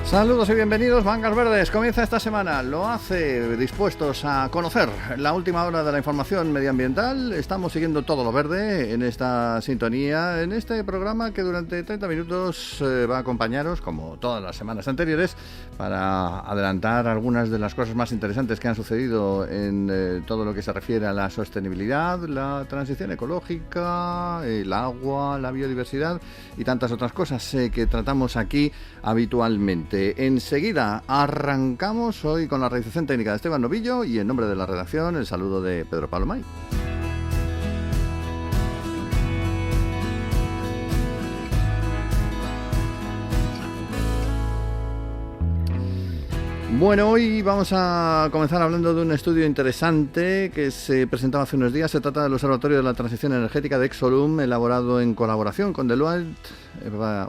Saludos y bienvenidos, Mangas Verdes. Comienza esta semana, lo hace dispuestos a conocer la última hora de la información medioambiental. Estamos siguiendo todo lo verde en esta sintonía, en este programa que durante 30 minutos va a acompañaros, como todas las semanas anteriores, para adelantar algunas de las cosas más interesantes que han sucedido en todo lo que se refiere a la sostenibilidad, la transición ecológica, el agua, la biodiversidad y tantas otras cosas que tratamos aquí habitualmente. Enseguida arrancamos hoy con la realización técnica de Esteban Novillo y en nombre de la redacción el saludo de Pedro Palomay. Bueno, hoy vamos a comenzar hablando de un estudio interesante que se presentaba hace unos días. Se trata del Observatorio de la Transición Energética de Exolum, elaborado en colaboración con Deloitte,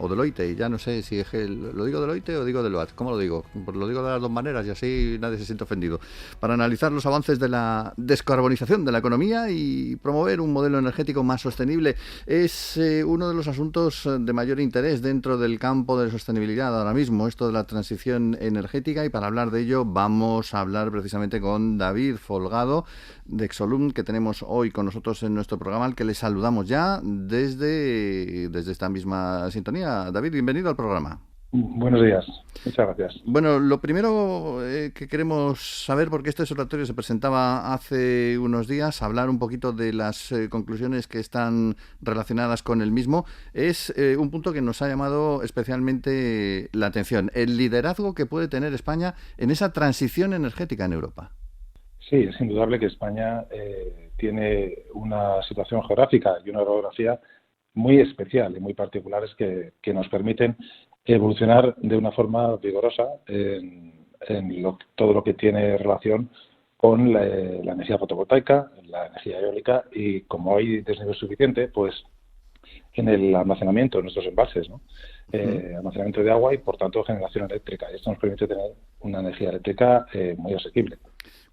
o Deloitte, ya no sé si es lo digo Deloitte o digo Deloitte, ¿cómo lo digo? Pues lo digo de las dos maneras y así nadie se siente ofendido. Para analizar los avances de la descarbonización de la economía y promover un modelo energético más sostenible. Es uno de los asuntos de mayor interés dentro del campo de sostenibilidad ahora mismo, esto de la transición energética, y para hablar de ello vamos a hablar precisamente con David Folgado de Exolum, que tenemos hoy con nosotros en nuestro programa, al que le saludamos ya desde esta misma sintonía. David, bienvenido al programa. Buenos días, muchas gracias. Bueno, lo primero que queremos saber, porque este observatorio se presentaba hace unos días, hablar un poquito de las conclusiones que están relacionadas con el mismo, es un punto que nos ha llamado especialmente la atención, el liderazgo que puede tener España en esa transición energética en Europa. Sí, es indudable que España tiene una situación geográfica y una orografía muy especial y muy particulares que nos permiten evolucionar de una forma vigorosa en todo lo que tiene relación con la energía fotovoltaica, la energía eólica y, como hay desnivel suficiente, pues en el almacenamiento de nuestros embalses, ¿no? Almacenamiento de agua y, por tanto, generación eléctrica. Y esto nos permite tener una energía eléctrica muy asequible.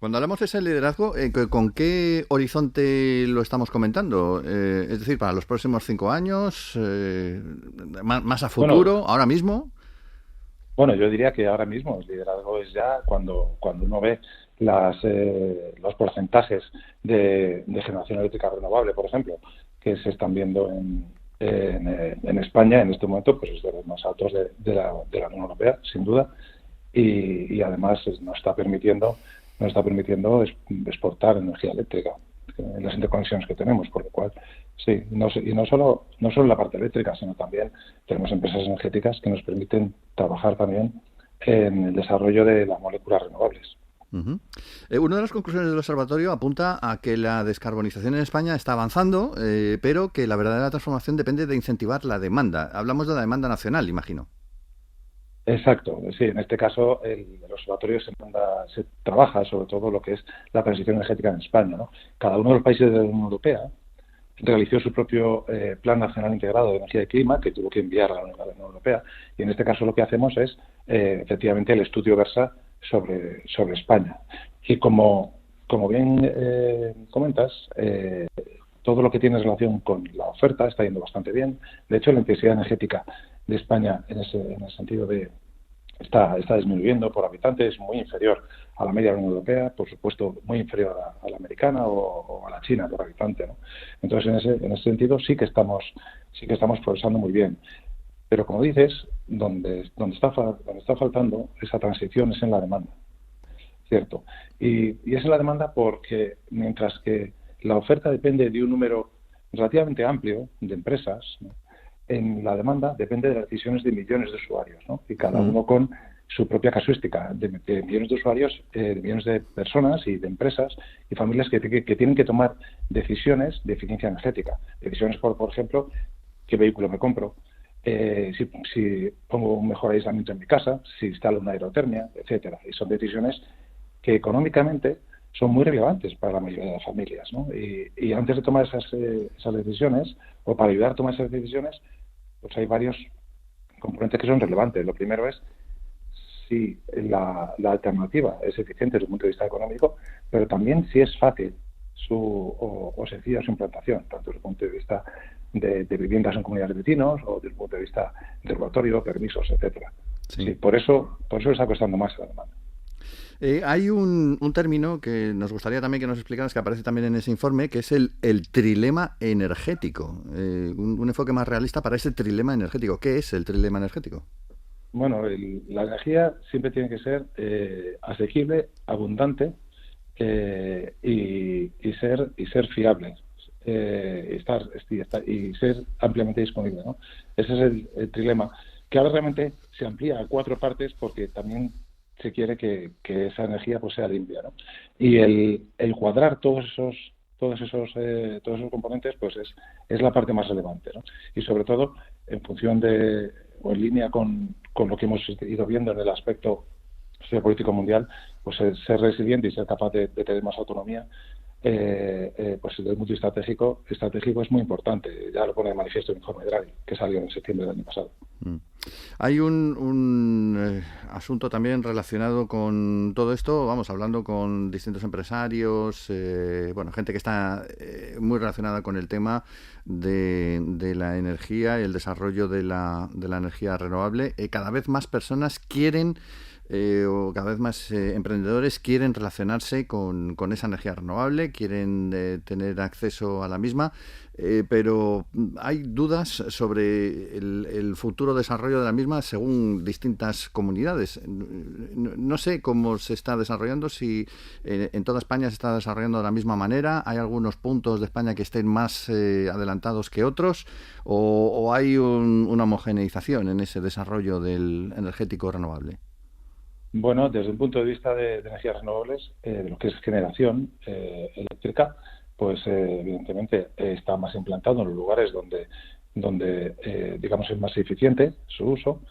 Cuando hablamos de ese liderazgo, ¿con qué horizonte lo estamos comentando? Es decir, para los próximos 5 años, más a futuro, bueno, ahora mismo. Bueno, yo diría que ahora mismo el liderazgo es ya cuando uno ve los porcentajes de generación eléctrica renovable, por ejemplo, que se están viendo en España en este momento, pues es de los más altos de la Unión Europea, sin duda, y además nos está permitiendo exportar energía eléctrica en las interconexiones que tenemos, por lo cual sí, y no solo en la parte eléctrica, sino también tenemos empresas energéticas que nos permiten trabajar también en el desarrollo de las moléculas renovables. Uh-huh. Una de las conclusiones del observatorio apunta a que la descarbonización en España está avanzando, pero que la verdadera transformación depende de incentivar la demanda. Hablamos de la demanda nacional, imagino. Exacto, sí, en este caso el observatorio se trabaja sobre todo lo que es la transición energética en España, ¿no? Cada uno de los países de la Unión Europea realizó su propio Plan Nacional Integrado de Energía y Clima, que tuvo que enviar a la Unión Europea, y en este caso lo que hacemos es, efectivamente, el estudio versa sobre España. Y como bien comentas, todo lo que tiene relación con la oferta está yendo bastante bien. De hecho, la intensidad energética de España en ese sentido está disminuyendo por habitante, es muy inferior a la media de la Unión Europea, por supuesto muy inferior a la americana o a la china por habitante, ¿no? Entonces, en ese sentido sí que estamos progresando muy bien. Pero, como dices, donde está faltando esa transición es en la demanda, ¿cierto? Y es en la demanda porque mientras que la oferta depende de un número relativamente amplio de empresas, ¿no?, en la demanda depende de las decisiones de millones de usuarios, ¿no? Y cada uno con su propia casuística de millones de usuarios, de millones de personas y de empresas y familias que tienen que tomar decisiones de eficiencia energética. Decisiones, por ejemplo, qué vehículo me compro, si pongo un mejor aislamiento en mi casa, si instalo una aerotermia, etcétera. Y son decisiones que económicamente son muy relevantes para la mayoría de las familias, ¿no? Y antes de tomar esas decisiones, o para ayudar a tomar esas decisiones, pues hay varios componentes que son relevantes. Lo primero es si la alternativa es eficiente desde el punto de vista económico, pero también si es fácil o sencilla su implantación, tanto desde el punto de vista de viviendas en comunidades de vecinos o desde el punto de vista de regulatorio, permisos, etcétera. Sí, por eso está costando más la demanda. Hay un término que nos gustaría también que nos explicaras, que aparece también en ese informe, que es el trilema energético. Un enfoque más realista para ese trilema energético. ¿Qué es el trilema energético? Bueno, la energía siempre tiene que ser asequible, abundante y ser fiable. Y ser ampliamente disponible, ¿no? Ese es el trilema, que ahora realmente se amplía a 4 partes porque también se quiere que esa energía pues sea limpia, ¿no? Y el cuadrar todos esos componentes pues es la parte más relevante, ¿no? Y sobre todo en función o en línea con lo que hemos ido viendo en el aspecto geopolítico mundial, pues ser resiliente y ser capaz de tener más autonomía, pues desde el punto de vista estratégico es muy importante. Ya lo pone de manifiesto el informe Draghi, que salió en septiembre del año pasado. Hay un asunto también relacionado con todo esto, vamos, hablando con distintos empresarios, gente que está muy relacionada con el tema de la energía y el desarrollo de la energía renovable. Cada vez más personas quieren o cada vez más emprendedores quieren relacionarse con esa energía renovable, quieren tener acceso a la misma, pero hay dudas sobre el futuro desarrollo de la misma según distintas comunidades. No sé cómo se está desarrollando, si en toda España se está desarrollando de la misma manera, hay algunos puntos de España que estén más adelantados que otros, o hay una homogeneización en ese desarrollo del energético renovable. Bueno, desde el punto de vista de energías renovables, de lo que es generación eléctrica, pues evidentemente está más implantado en los lugares donde digamos es más eficiente su uso,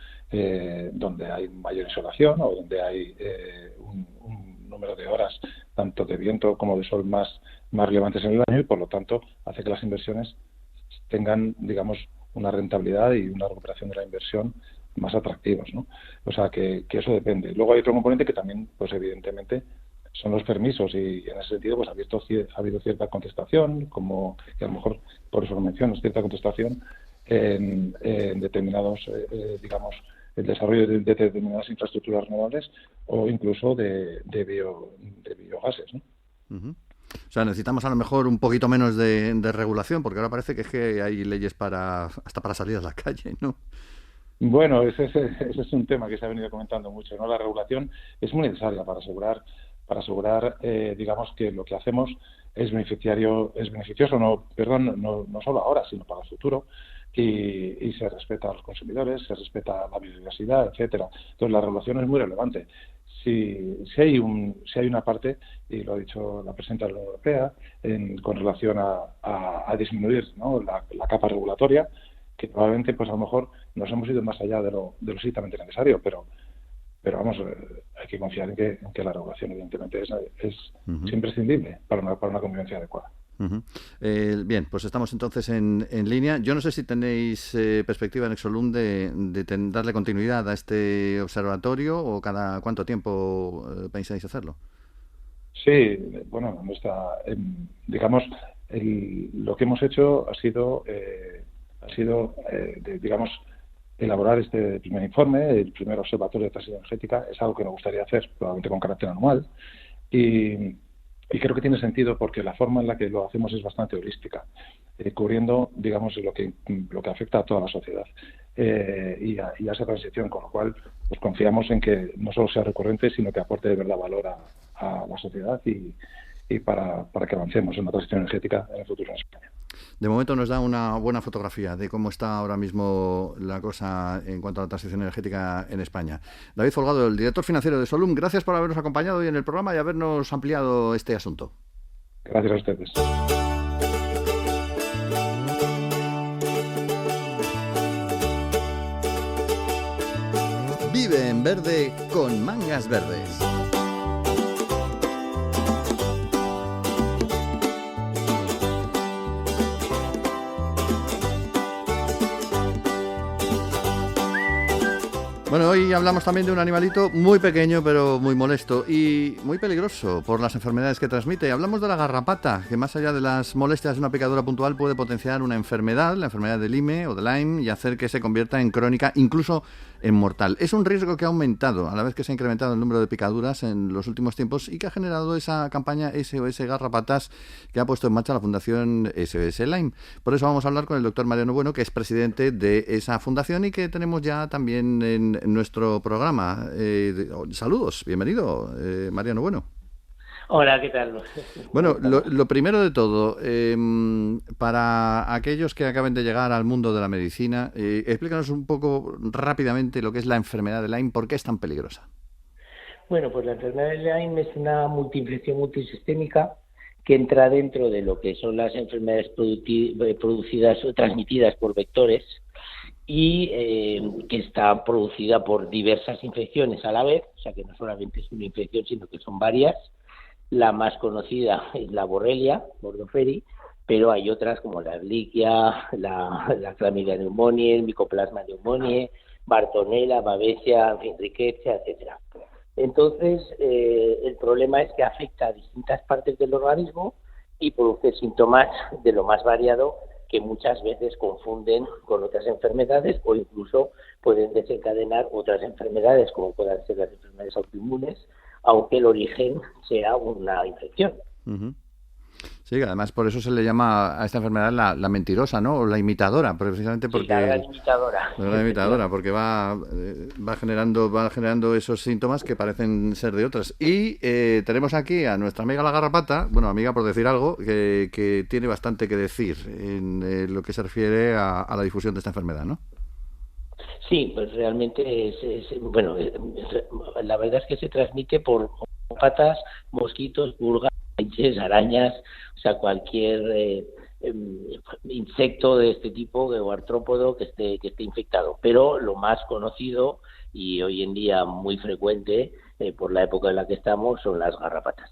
donde hay mayor insolación o donde hay un número de horas tanto de viento como de sol más relevantes en el año, y por lo tanto hace que las inversiones tengan, digamos, una rentabilidad y una recuperación de la inversión más atractivos, ¿no? O sea, que eso depende. Luego hay otro componente que también, pues evidentemente, son los permisos, y en ese sentido pues ha habido cierta contestación, como que a lo mejor por eso lo menciono, cierta contestación en determinados, digamos, el desarrollo de determinadas infraestructuras renovables o incluso de biogases, ¿no? Uh-huh. O sea, necesitamos a lo mejor un poquito menos de regulación, porque ahora parece que es que hay leyes hasta para salir a la calle, ¿no? Bueno, ese es un tema que se ha venido comentando mucho, ¿no? La regulación es muy necesaria para asegurar, digamos, que lo que hacemos es beneficioso, no solo ahora, sino para el futuro, y se respeta a los consumidores, se respeta la biodiversidad, etcétera. Entonces, la regulación es muy relevante. Si hay una parte, y lo ha dicho la presidenta de la Unión Europea, con relación a disminuir, ¿no?, la capa regulatoria, que probablemente pues a lo mejor nos hemos ido más allá de lo estrictamente necesario, pero vamos, hay que confiar en que la regulación evidentemente es uh-huh. imprescindible para una convivencia adecuada. Uh-huh. Bien, pues estamos entonces en línea. Yo no sé si tenéis perspectiva en Exolum de darle continuidad a este observatorio, o cada cuánto tiempo pensáis hacerlo. Sí, bueno, digamos, lo que hemos hecho ha sido digamos, elaborar este primer informe, el primer observatorio de transición energética. Es algo que nos gustaría hacer probablemente con carácter anual, y creo que tiene sentido porque la forma en la que lo hacemos es bastante holística, cubriendo, digamos, lo que afecta a toda la sociedad y a esa transición, con lo cual pues confiamos en que no solo sea recurrente, sino que aporte de verdad valor a la sociedad y para que avancemos en una transición energética en el futuro en España. De momento nos da una buena fotografía de cómo está ahora mismo la cosa en cuanto a la transición energética en España. David Folgado, el director financiero de Solum, gracias por habernos acompañado hoy en el programa y habernos ampliado este asunto. Gracias a ustedes. Vive en verde con Mangas Verdes. Bueno, hoy hablamos también de un animalito muy pequeño pero muy molesto y muy peligroso por las enfermedades que transmite. Hablamos de la garrapata, que más allá de las molestias de una picadura puntual puede potenciar una enfermedad, la enfermedad de Lyme o de Lyme, y hacer que se convierta en crónica, incluso mortal. Es un riesgo que ha aumentado a la vez que se ha incrementado el número de picaduras en los últimos tiempos y que ha generado esa campaña SOS Garrapatas que ha puesto en marcha la Fundación SOS Lyme. Por eso vamos a hablar con el doctor Mariano Bueno, que es presidente de esa fundación y que tenemos ya también en nuestro programa. Saludos, bienvenido, Mariano Bueno. Hola, ¿qué tal? Bueno, lo primero de todo, para aquellos que acaben de llegar al mundo de la medicina, explícanos un poco rápidamente lo que es la enfermedad de Lyme, ¿por qué es tan peligrosa? Bueno, pues la enfermedad de Lyme es una multiinfección multisistémica que entra dentro de lo que son las enfermedades producidas o transmitidas por vectores y que está producida por diversas infecciones a la vez, o sea que no solamente es una infección, sino que son varias. La más conocida es la Borrelia burgdorferi, pero hay otras como la Ehrlichia, la Chlamydia pneumoniae, el Mycoplasma pneumoniae, Bartonella, Babesia, en fin, Rickettsia, etcétera. Entonces, el problema es que afecta a distintas partes del organismo y produce síntomas de lo más variado que muchas veces confunden con otras enfermedades o incluso pueden desencadenar otras enfermedades como puedan ser las enfermedades autoinmunes, aunque el origen sea una infección. Uh-huh. Sí, además por eso se le llama a esta enfermedad la mentirosa, ¿no? O la imitadora, precisamente porque... Sí, la gran imitadora. La gran imitadora, porque va generando esos síntomas que parecen ser de otras. Y tenemos aquí a nuestra amiga la garrapata, bueno, amiga por decir algo, que tiene bastante que decir en lo que se refiere a la difusión de esta enfermedad, ¿no? Sí, pues realmente la verdad es que se transmite por patas, mosquitos, pulgas, arañas, o sea, cualquier insecto de este tipo o artrópodo que esté infectado. Pero lo más conocido y hoy en día muy frecuente por la época en la que estamos son las garrapatas.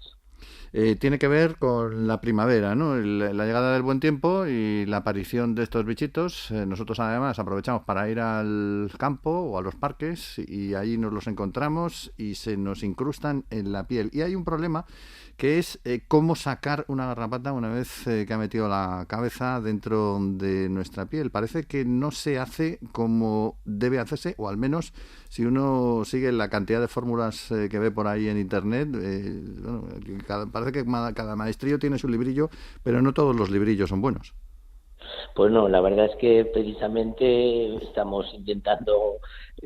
Tiene que ver con la primavera, ¿no? La llegada del buen tiempo y la aparición de estos bichitos. Nosotros además aprovechamos para ir al campo o a los parques y ahí nos los encontramos y se nos incrustan en la piel. Y hay un problema que es cómo sacar una garrapata una vez que ha metido la cabeza dentro de nuestra piel. Parece que no se hace como debe hacerse, o al menos si uno sigue la cantidad de fórmulas que ve por ahí en internet, parece que cada maestrillo tiene su librillo, pero no todos los librillos son buenos. Pues no, la verdad es que precisamente estamos intentando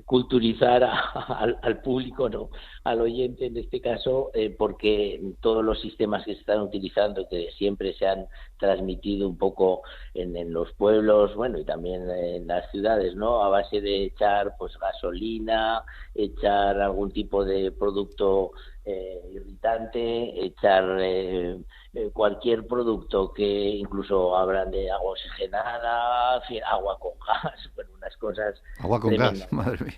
culturizar al público, no, al oyente en este caso, porque todos los sistemas que se están utilizando, que siempre se han transmitido un poco en los pueblos, bueno, y también en las ciudades, ¿no? A base de echar pues gasolina, echar algún tipo de producto irritante, echar cualquier producto que incluso hablan de agua oxigenada, en fin, agua con gas, bueno, unas cosas agua con tremendas. Gas, madre mía.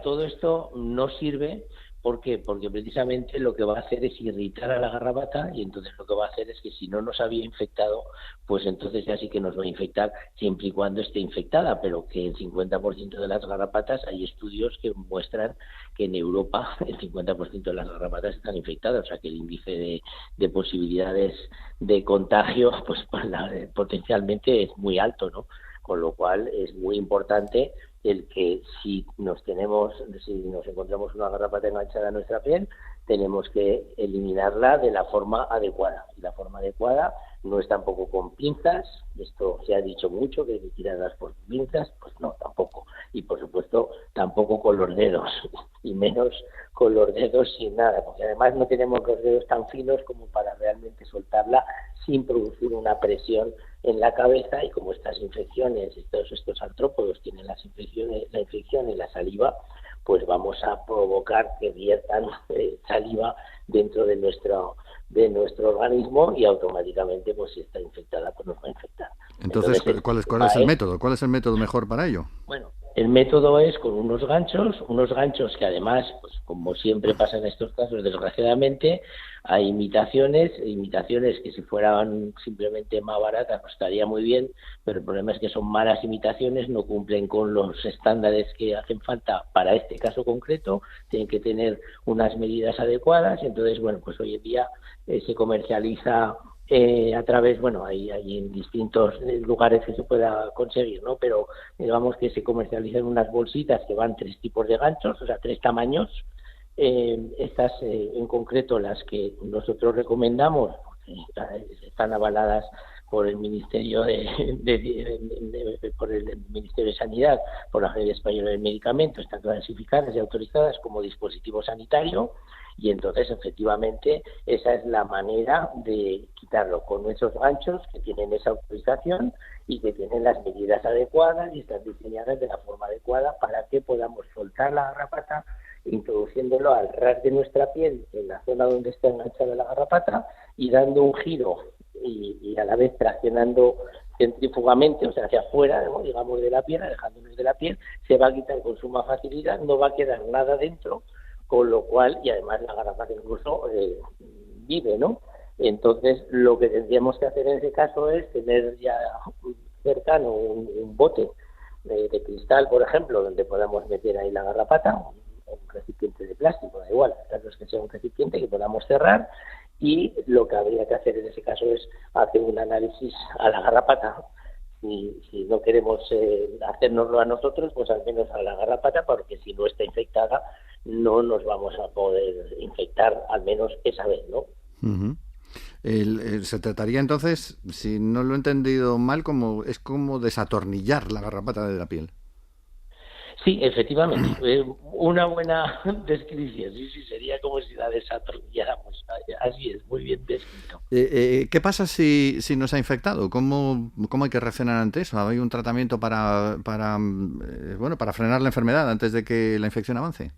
Todo esto no sirve. ¿Por qué? Porque precisamente lo que va a hacer es irritar a la garrapata y entonces lo que va a hacer es que si no nos había infectado, pues entonces ya sí que nos va a infectar siempre y cuando esté infectada, pero que el 50% de las garrapatas, hay estudios que muestran que en Europa el 50% de las garrapatas están infectadas, o sea que el índice de posibilidades de contagio pues potencialmente es muy alto, ¿no? Con lo cual es muy importante el que si nos encontramos una garrapata enganchada a nuestra piel, tenemos que eliminarla de la forma adecuada. Y la forma adecuada no es tampoco con pinzas, esto se ha dicho mucho, que hay que tirarlas por pinzas, pues no, tampoco. Y por supuesto, tampoco con los dedos, y menos con los dedos sin nada, porque además no tenemos los dedos tan finos como para realmente soltarla sin producir una presión en la cabeza, y como estas infecciones, estos artrópodos tienen la infección en la saliva, pues vamos a provocar que viertan saliva dentro de nuestro organismo y automáticamente pues si está infectada pues nos va a infectar. Entonces ¿cuál es el método? ¿Cuál es el método mejor para ello? Bueno, el método es con unos ganchos que además, pues como siempre pasa en estos casos, desgraciadamente, hay imitaciones que si fueran simplemente más baratas pues estaría muy bien, pero el problema es que son malas imitaciones, no cumplen con los estándares que hacen falta para este caso concreto, tienen que tener unas medidas adecuadas, y entonces, bueno, pues hoy en día se comercializa a través, bueno, hay en distintos lugares que se pueda conseguir, ¿no? Pero digamos que se comercializan unas bolsitas que van 3 tipos de ganchos, o sea, 3 tamaños. Estas, en concreto, las que nosotros recomendamos, están avaladas por el Ministerio por el Ministerio de Sanidad, por la Agencia Española del Medicamento, están clasificadas y autorizadas como dispositivo sanitario, y entonces efectivamente esa es la manera de quitarlo, con esos ganchos que tienen esa autorización y que tienen las medidas adecuadas y están diseñadas de la forma adecuada para que podamos soltar la garrapata introduciéndolo al ras de nuestra piel en la zona donde está enganchada la garrapata y dando un giro y a la vez traccionando centrífugamente, o sea, hacia afuera, ¿no?, digamos, de la piel, alejándonos de la piel, se va a quitar con suma facilidad, no va a quedar nada dentro, con lo cual, y además la garrapata incluso vive, ¿no? Entonces, lo que tendríamos que hacer en ese caso es tener ya cercano un bote de cristal, por ejemplo, donde podamos meter ahí la garrapata, un recipiente de plástico, da igual, el caso es que sea un recipiente que podamos cerrar, y lo que habría que hacer en ese caso es hacer un análisis a la garrapata. Si no queremos hacérnoslo a nosotros, pues al menos a la garrapata, porque si no está infectada no nos vamos a poder infectar, al menos esa vez, ¿no? Uh-huh. Se trataría entonces, si no lo he entendido mal, es como desatornillar la garrapata de la piel. Sí, efectivamente, una buena descripción, sí, sería como si la desatornilláramos, así es, muy bien descrito. ¿Qué pasa si nos ha infectado? ¿Cómo hay que reaccionar ante eso? ¿Hay un tratamiento para frenar la enfermedad antes de que la infección avance?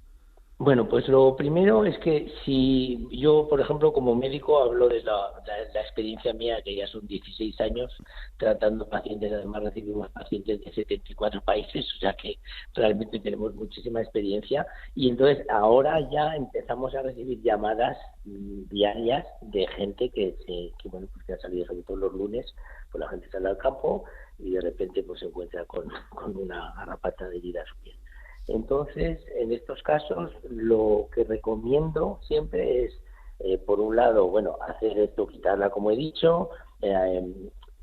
Bueno, pues lo primero es que si yo, por ejemplo, como médico hablo de la experiencia mía, que ya son 16 años tratando pacientes, además recibimos pacientes de 74 países, o sea que realmente tenemos muchísima experiencia, y entonces ahora ya empezamos a recibir llamadas diarias de gente que ha salido, sobre todo los lunes, pues la gente sale al campo y de repente pues se encuentra con una garrapata adherida a su piel. Entonces, en estos casos, lo que recomiendo siempre es, por un lado, hacer esto, quitarla, como he dicho.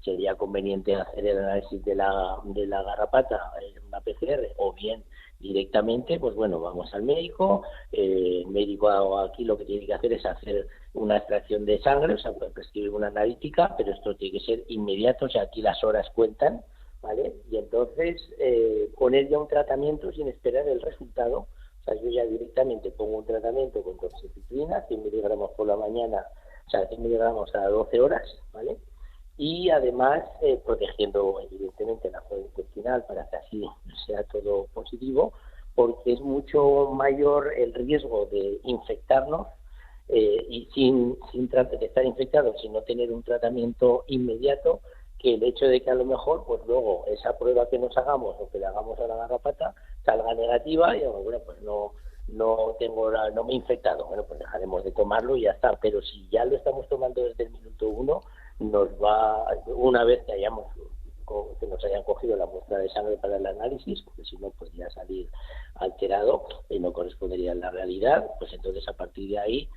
Sería conveniente hacer el análisis de la garrapata en una PCR, o bien directamente, pues vamos al médico. El médico aquí lo que tiene que hacer es hacer una extracción de sangre, o sea, puede prescribir una analítica, pero esto tiene que ser inmediato, o sea, aquí las horas cuentan, ¿vale? Y entonces poner ya un tratamiento sin esperar el resultado. O sea, yo ya directamente pongo un tratamiento con doxiciclina, 100 miligramos por la mañana, o sea, 100 miligramos a 12 horas, ¿vale? Y además protegiendo evidentemente la flora intestinal para que así sea todo positivo, porque es mucho mayor el riesgo de infectarnos y sin estar infectados, sin no tener un tratamiento inmediato, que el hecho de que a lo mejor pues luego esa prueba que nos hagamos o que le hagamos a la garrapata salga negativa y pues no me he infectado, pues dejaremos de tomarlo y ya está. Pero si ya lo estamos tomando desde el minuto 1, una vez que nos hayan cogido la muestra de sangre para el análisis, porque si no podría salir alterado y no correspondería a la realidad, pues entonces a partir de ahí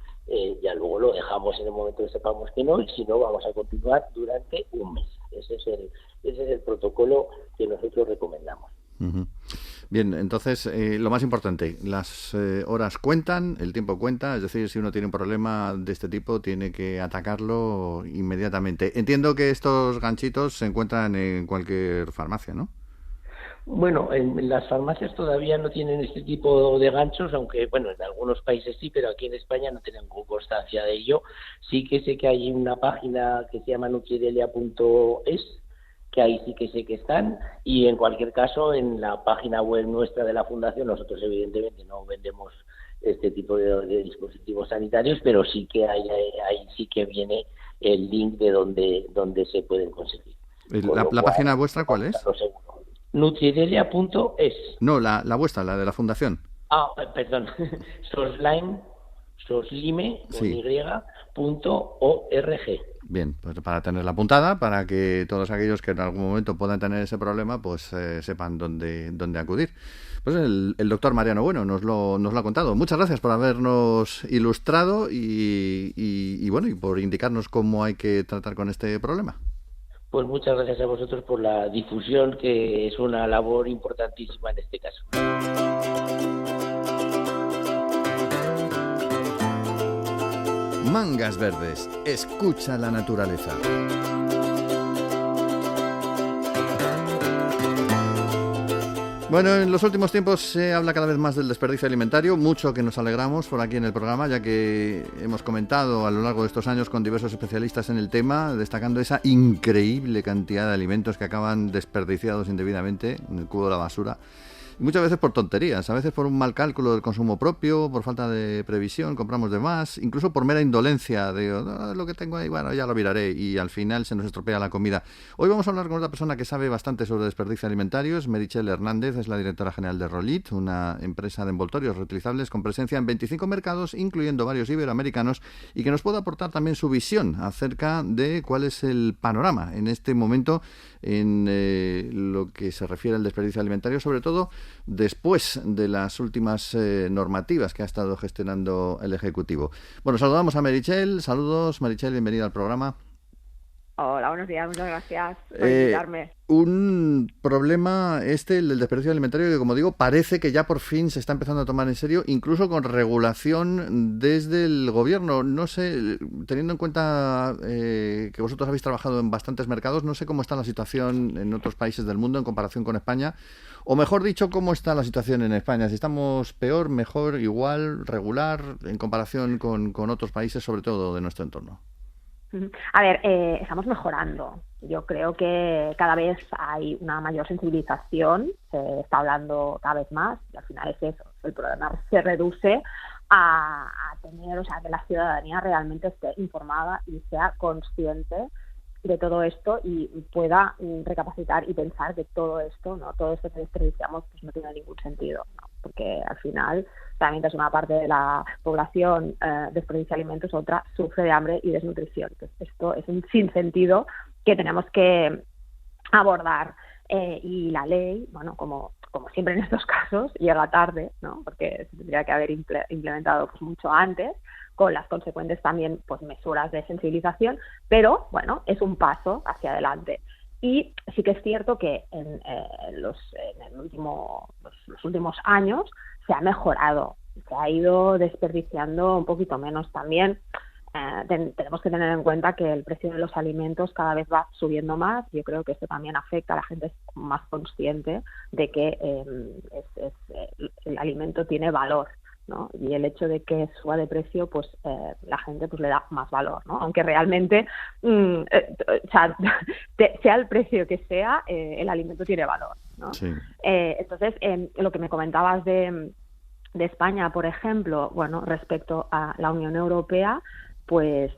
ya luego lo dejamos en el momento que sepamos que no, y si no vamos a continuar durante un mes. Ese es el protocolo que nosotros recomendamos. Uh-huh. Bien, entonces lo más importante, las horas cuentan, el tiempo cuenta, es decir, si uno tiene un problema de este tipo tiene que atacarlo inmediatamente. Entiendo que estos ganchitos se encuentran en cualquier farmacia, ¿no? Bueno, en las farmacias todavía no tienen este tipo de ganchos, aunque en algunos países sí, pero aquí en España no tenemos constancia de ello. Sí que sé que hay una página que se llama nutridelia.es, que ahí sí que sé que están, y en cualquier caso en la página web nuestra de la Fundación nosotros evidentemente no vendemos este tipo de dispositivos sanitarios, pero sí que ahí sí que viene el link de donde se pueden conseguir. ¿La página vuestra cuál es? Nutridelia.es. No, la vuestra, la de la Fundación. Perdón. soslime, con Sí. y.org. Bien, pues para tenerla apuntada, para que todos aquellos que en algún momento puedan tener ese problema, pues sepan dónde acudir. Pues el doctor Mariano Bueno nos lo ha contado. Muchas gracias por habernos ilustrado y bueno, y por indicarnos cómo hay que tratar con este problema. Pues muchas gracias a vosotros por la difusión, que es una labor importantísima en este caso. Mangas Verdes, escucha la naturaleza. Bueno, en los últimos tiempos se habla cada vez más del desperdicio alimentario, mucho que nos alegramos por aquí en el programa, ya que hemos comentado a lo largo de estos años con diversos especialistas en el tema, destacando esa increíble cantidad de alimentos que acaban desperdiciados indebidamente en el cubo de la basura. Muchas veces por tonterías, a veces por un mal cálculo del consumo propio, por falta de previsión, compramos de más, incluso por mera indolencia, de lo que tengo ahí, bueno, ya lo miraré, y al final se nos estropea la comida. Hoy vamos a hablar con otra persona que sabe bastante sobre desperdicio alimentario, es Meritxell Hernández, es la directora general de Rolit, una empresa de envoltorios reutilizables con presencia en 25 mercados, incluyendo varios iberoamericanos, y que nos puede aportar también su visión acerca de cuál es el panorama en este momento en lo que se refiere al desperdicio alimentario, sobre todo después de las últimas normativas que ha estado gestionando el Ejecutivo. Bueno, saludamos a Meritxell. Saludos, Meritxell, bienvenida al programa. Hola, buenos días, muchas gracias por invitarme. Un problema el del desperdicio alimentario que, como digo, parece que ya por fin se está empezando a tomar en serio, incluso con regulación desde el gobierno. No sé, teniendo en cuenta que vosotros habéis trabajado en bastantes mercados, no sé cómo está la situación en otros países del mundo en comparación con España, o mejor dicho, cómo está la situación en España. Si estamos peor, mejor, igual, regular, en comparación con otros países, sobre todo de nuestro entorno. A ver, estamos mejorando. Yo creo que cada vez hay una mayor sensibilización, se está hablando cada vez más, y al final es eso, el problema se reduce a tener, o sea, que la ciudadanía realmente esté informada y sea consciente de todo esto y pueda recapacitar y pensar que todo esto que desperdiciamos, pues no tiene ningún sentido, ¿no? Porque al final, mientras una parte de la población desperdicia alimentos, otra sufre de hambre y desnutrición. Entonces, esto es un sinsentido que tenemos que abordar. Y la ley, bueno, como siempre en estos casos, llega tarde, ¿no? Porque se tendría que haber implementado pues mucho antes, con las consecuentes también pues mesuras de sensibilización, pero bueno, es un paso hacia adelante. Y sí que es cierto que en los últimos años se ha mejorado, se ha ido desperdiciando un poquito menos también. Tenemos que tener en cuenta que el precio de los alimentos cada vez va subiendo más. Yo creo que esto también afecta, a la gente es más consciente de que el alimento tiene valor, ¿no? Y el hecho de que suba de precio, pues la gente pues le da más valor, ¿no? Aunque realmente sea el precio que sea, el alimento tiene valor, ¿no? Sí. Entonces, lo que me comentabas de España, por ejemplo, bueno, respecto a la Unión Europea, pues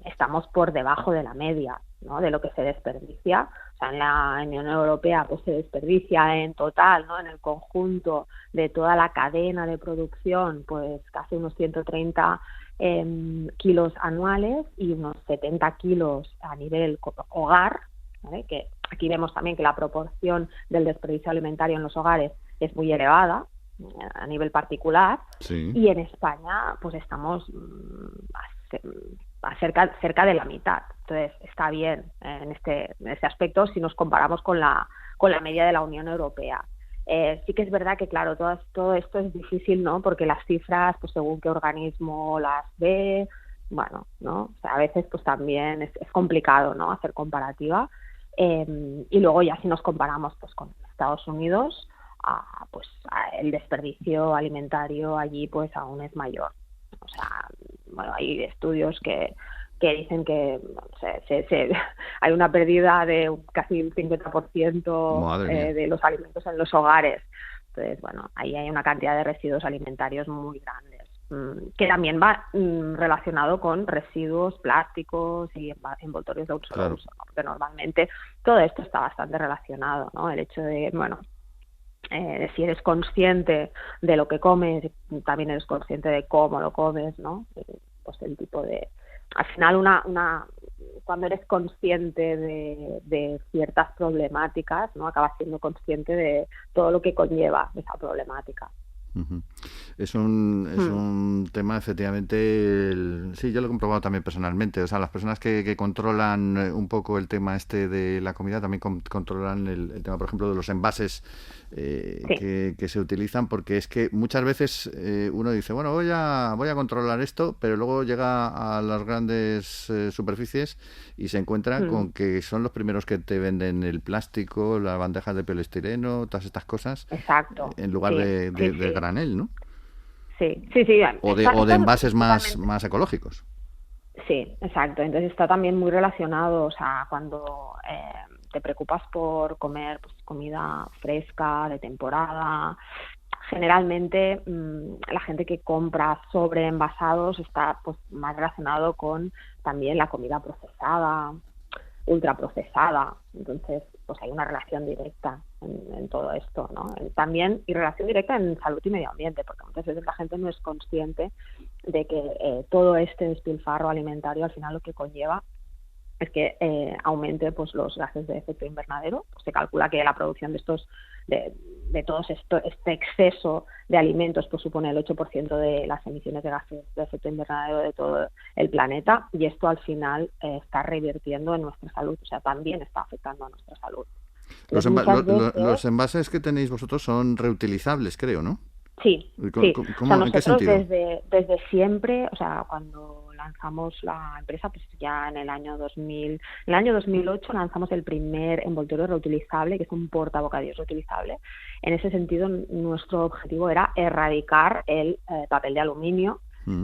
estamos por debajo de la media, ¿no? De lo que se desperdicia. O sea, en la Unión Europea pues se desperdicia en total, ¿no? En el conjunto de toda la cadena de producción, pues casi unos 130 kilos anuales y unos 70 kilos a nivel hogar, ¿vale? Que aquí vemos también que la proporción del desperdicio alimentario en los hogares es muy elevada a nivel particular. Sí. Y en España pues estamos cerca de la mitad. Entonces está bien en este aspecto si nos comparamos con la media de la Unión Europea. Sí que es verdad que, claro, todo esto es difícil, ¿no? Porque las cifras, pues según qué organismo las ve, bueno, ¿no? O sea, a veces pues también es complicado, ¿no? Hacer comparativa. Y luego ya si nos comparamos pues con Estados Unidos, el desperdicio alimentario allí pues aún es mayor. O sea, bueno, hay estudios que dicen que hay una pérdida de casi un 50% de los alimentos en los hogares. Entonces, bueno, ahí hay una cantidad de residuos alimentarios muy grandes, que también va relacionado con residuos plásticos y envoltorios de un solo uso, ¿no? Porque normalmente todo esto está bastante relacionado, ¿no? El hecho de, bueno, si eres consciente de lo que comes, también eres consciente de cómo lo comes, ¿no? Pues el tipo de... Al final, cuando eres consciente de ciertas problemáticas, ¿no? Acabas siendo consciente de todo lo que conlleva esa problemática. Uh-huh. Es un tema, efectivamente, sí, yo lo he comprobado también personalmente. O sea, las personas que controlan un poco el tema este de la comida también controlan el tema, por ejemplo, de los envases que se utilizan, porque es que muchas veces uno dice, bueno, voy a controlar esto, pero luego llega a las grandes superficies y se encuentra con que son los primeros que te venden el plástico, las bandejas de poliestireno, todas estas cosas. Exacto. En lugar de granel, ¿no? Sí. O de envases más ecológicos. Sí, exacto. Entonces está también muy relacionado, o sea, cuando te preocupas por comer pues, comida fresca, de temporada, generalmente la gente que compra sobre envasados está pues más relacionado con también la comida procesada, ultraprocesada. Entonces, pues hay una relación directa en todo esto, ¿no? También, y relación directa en salud y medio ambiente, porque muchas veces la gente no es consciente de que todo este despilfarro alimentario al final lo que conlleva es que aumente pues los gases de efecto invernadero. Pues se calcula que la producción de estos de todo este exceso de alimentos pues supone el 8% de las emisiones de gases de efecto invernadero de todo el planeta, y esto al final está revirtiendo en nuestra salud, o sea, también está afectando a nuestra salud. Los envases que tenéis vosotros son reutilizables, creo, ¿no? Sí. ¿Cómo, o sea, ¿en qué sentido? desde siempre, o sea, cuando lanzamos la empresa, pues ya en el año 2008 lanzamos el primer envoltorio reutilizable, que es un portabocadillos reutilizable. En ese sentido, nuestro objetivo era erradicar el papel de aluminio,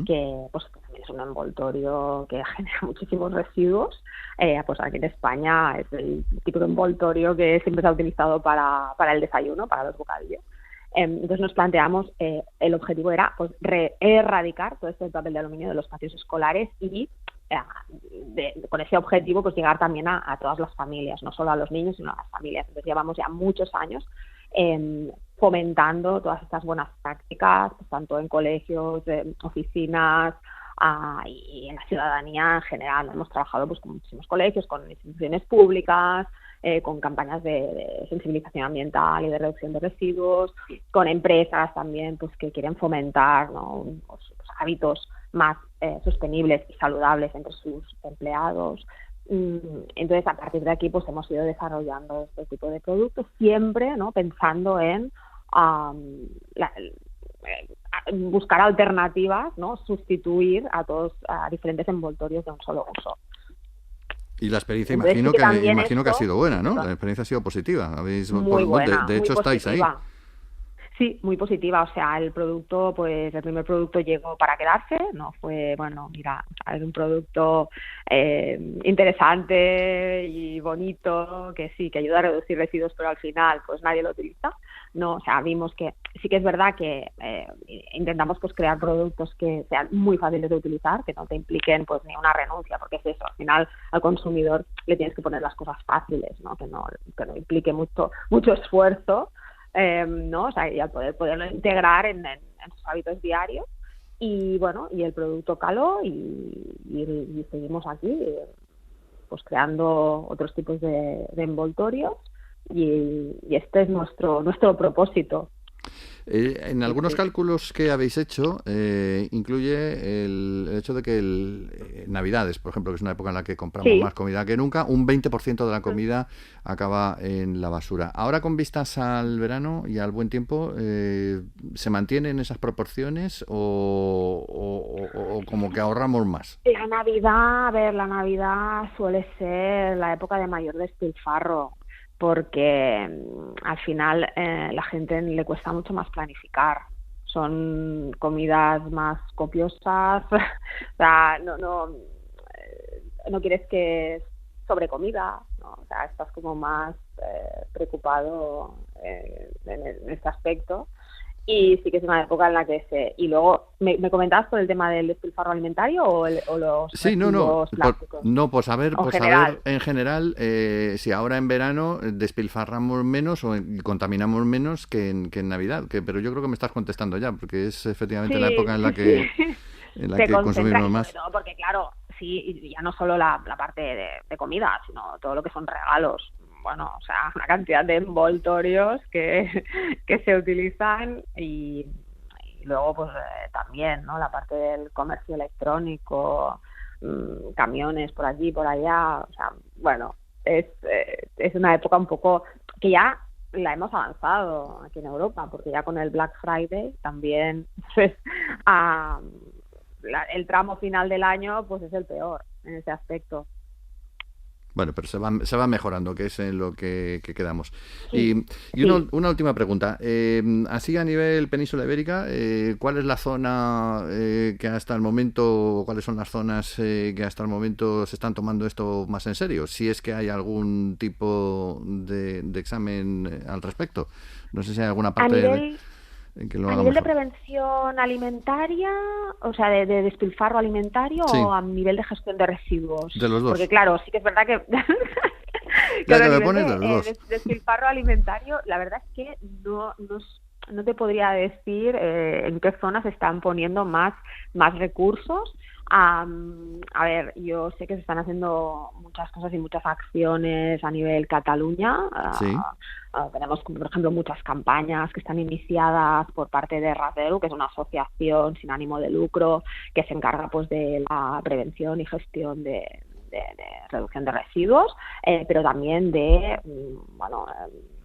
que pues también es un envoltorio que genera muchísimos residuos. Pues aquí en España es el típico envoltorio que siempre se ha utilizado para el desayuno, para los bocadillos. Entonces nos planteamos, el objetivo era pues erradicar todo este papel de aluminio de los patios escolares y con ese objetivo pues llegar también a todas las familias, no solo a los niños sino a las familias. Entonces llevamos ya muchos años fomentando todas estas buenas prácticas, pues, tanto en colegios, oficinas y en la ciudadanía en general. Hemos trabajado pues con muchísimos colegios, con instituciones públicas, con campañas de sensibilización ambiental y de reducción de residuos, con empresas también pues que quieren fomentar, ¿no? pues, hábitos más sostenibles y saludables entre sus empleados. Entonces, a partir de aquí pues hemos ido desarrollando este tipo de productos, siempre, ¿no? pensando en buscar alternativas, ¿no? Sustituir a diferentes envoltorios de un solo uso. Y la experiencia, Entonces, imagino que ha sido buena, ¿no? La experiencia ha sido positiva. Muy buena, de hecho, estáis ahí. Sí, muy positiva. O sea, el producto, pues el primer producto llegó para quedarse. No fue, bueno, mira, es un producto interesante y bonito, que sí, que ayuda a reducir residuos, pero al final, pues nadie lo utiliza. No, o sea, vimos que sí que es verdad que intentamos pues crear productos que sean muy fáciles de utilizar, que no te impliquen pues ni una renuncia, porque es eso, al final al consumidor le tienes que poner las cosas fáciles, ¿no? Que no implique mucho esfuerzo. ¿No? O sea, y al poderlo integrar en sus hábitos diarios, y bueno, y el producto caló y seguimos aquí pues creando otros tipos de envoltorios, y este es nuestro propósito. En algunos cálculos que habéis hecho, incluye el hecho de que Navidades, por ejemplo, que es una época en la que compramos más comida que nunca, un 20% de la comida acaba en la basura. Ahora, con vistas al verano y al buen tiempo, ¿se mantienen esas proporciones o como que ahorramos más? La Navidad suele ser la época de mayor despilfarro, porque al final la gente le cuesta mucho más planificar. Son comidas más copiosas, o sea, no quieres que sobre comida, ¿no? O sea, estás como más preocupado en este aspecto. Y sí que es una época en la que Y luego, ¿me comentabas por el tema del despilfarro alimentario o los Sí, residuos plásticos? Por saber en general si ahora en verano despilfarramos menos o contaminamos menos que en Navidad. Pero yo creo que me estás contestando ya, porque es efectivamente la época en la que, consumimos más. No, porque claro, sí, y ya no solo la parte de comida, sino todo lo que son regalos. Bueno, o sea, una cantidad de envoltorios que se utilizan y luego pues también, ¿no? La parte del comercio electrónico, camiones por allí, por allá, o sea, bueno, es una época un poco que ya la hemos avanzado aquí en Europa, porque ya con el Black Friday también pues, el tramo final del año pues es el peor en ese aspecto. Bueno, pero se va mejorando, que es en lo que quedamos. Sí, y una última pregunta. Así a nivel península ibérica, ¿cuál es la zona que hasta el momento, cuáles son las zonas que hasta el momento se están tomando esto más en serio? Si es que hay algún tipo de examen al respecto. No sé si hay alguna parte a nivel de prevención alimentaria, o sea, de despilfarro alimentario, sí, o a nivel de gestión de residuos. De los dos. Porque claro, sí que es verdad que despilfarro alimentario, la verdad es que no te podría decir en qué zonas se están poniendo más recursos. A ver, yo sé que se están haciendo muchas cosas y muchas acciones a nivel Cataluña. Sí. Tenemos, por ejemplo, muchas campañas que están iniciadas por parte de RASDERU, que es una asociación sin ánimo de lucro que se encarga pues de la prevención y gestión de reducción de residuos, pero también de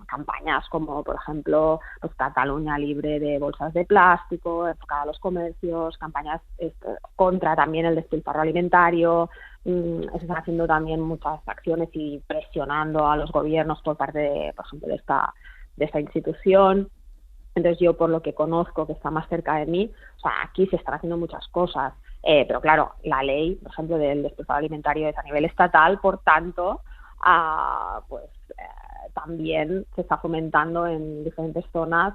campañas como, por ejemplo, pues, Cataluña libre de bolsas de plástico, enfocada a los comercios, campañas contra también el despilfarro alimentario. Se están haciendo también muchas acciones y presionando a los gobiernos por parte, por ejemplo, de esta institución. Entonces yo, por lo que conozco, que está más cerca de mí, o sea, aquí se están haciendo muchas cosas, pero claro, la ley, por ejemplo, del despilfarro alimentario es a nivel estatal, por tanto, también se está fomentando en diferentes zonas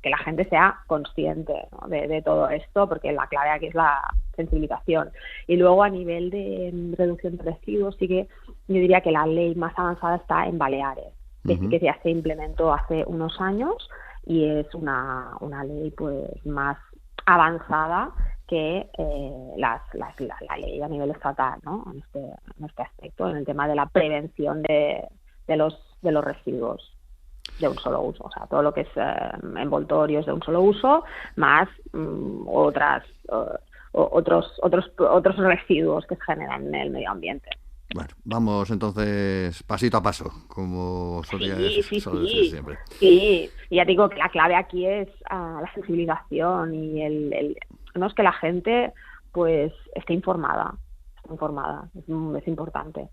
que la gente sea consciente, ¿no? de todo esto, porque la clave aquí es la sensibilización. Y luego a nivel de reducción de residuos, sí que yo diría que la ley más avanzada está en Baleares, que sí que ya se implementó hace unos años y es una ley pues más avanzada que la ley a nivel estatal, ¿no? En este aspecto, en el tema de la prevención de los residuos de un solo uso, o sea, todo lo que es envoltorios de un solo uso, más otros residuos que se generan en el medio ambiente. Bueno, vamos entonces pasito a paso, como solía decir siempre. Sí, y ya digo que la clave aquí es la sensibilización y no es que la gente pues esté informada, es importante.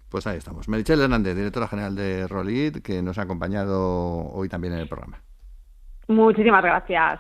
Pues ahí estamos. Meritxell Hernández, directora general de Rolit, que nos ha acompañado hoy también en el programa. Muchísimas gracias.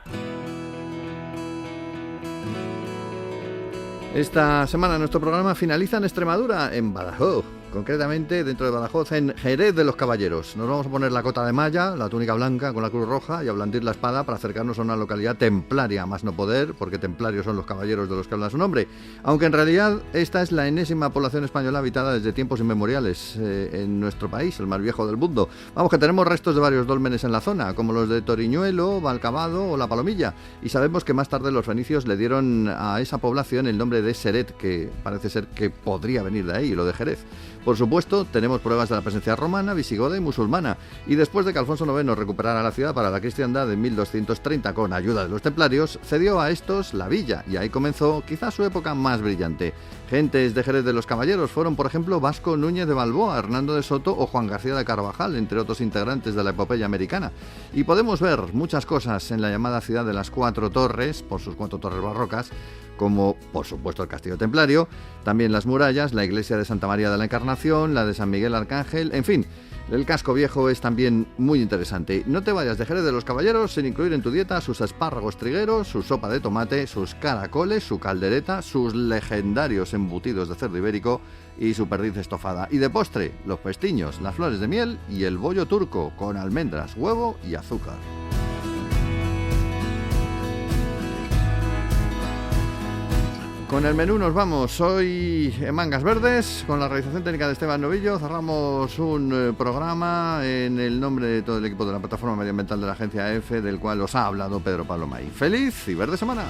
Esta semana nuestro programa finaliza en Extremadura, en Badajoz. Concretamente, dentro de Badajoz, en Jerez de los Caballeros. Nos vamos a poner la cota de malla, la túnica blanca con la cruz roja y a blandir la espada para acercarnos a una localidad templaria, más no poder, porque templarios son los caballeros de los que habla su nombre. Aunque en realidad esta es la enésima población española habitada desde tiempos inmemoriales en nuestro país, el más viejo del mundo. Vamos, que tenemos restos de varios dólmenes en la zona, como los de Toriñuelo, Valcabado o La Palomilla. Y sabemos que más tarde los fenicios le dieron a esa población el nombre de Seret, que parece ser que podría venir de ahí, lo de Jerez. Por supuesto, tenemos pruebas de la presencia romana, visigoda y musulmana. Y después de que Alfonso IX recuperara la ciudad para la cristiandad en 1230 con ayuda de los templarios, cedió a estos la villa y ahí comenzó quizás su época más brillante. Gentes de Jerez de los Caballeros fueron, por ejemplo, Vasco Núñez de Balboa, Hernando de Soto o Juan García de Carvajal, entre otros integrantes de la epopeya americana. Y podemos ver muchas cosas en la llamada ciudad de las Cuatro Torres, por sus 4 torres barrocas, como por supuesto el Castillo Templario, también las murallas, la iglesia de Santa María de la Encarnación, la de San Miguel Arcángel, en fin, el casco viejo es también muy interesante. No te vayas de Jerez de los Caballeros sin incluir en tu dieta sus espárragos trigueros, su sopa de tomate, sus caracoles, su caldereta, sus legendarios embutidos de cerdo ibérico y su perdiz estofada. Y de postre, los pestiños, las flores de miel y el bollo turco con almendras, huevo y azúcar. Con el menú nos vamos. Hoy en Mangas Verdes, con la realización técnica de Esteban Novillo, cerramos un programa en el nombre de todo el equipo de la Plataforma Medioambiental de la Agencia EFE, del cual os ha hablado Pedro Palomay. ¡Feliz y verde semana!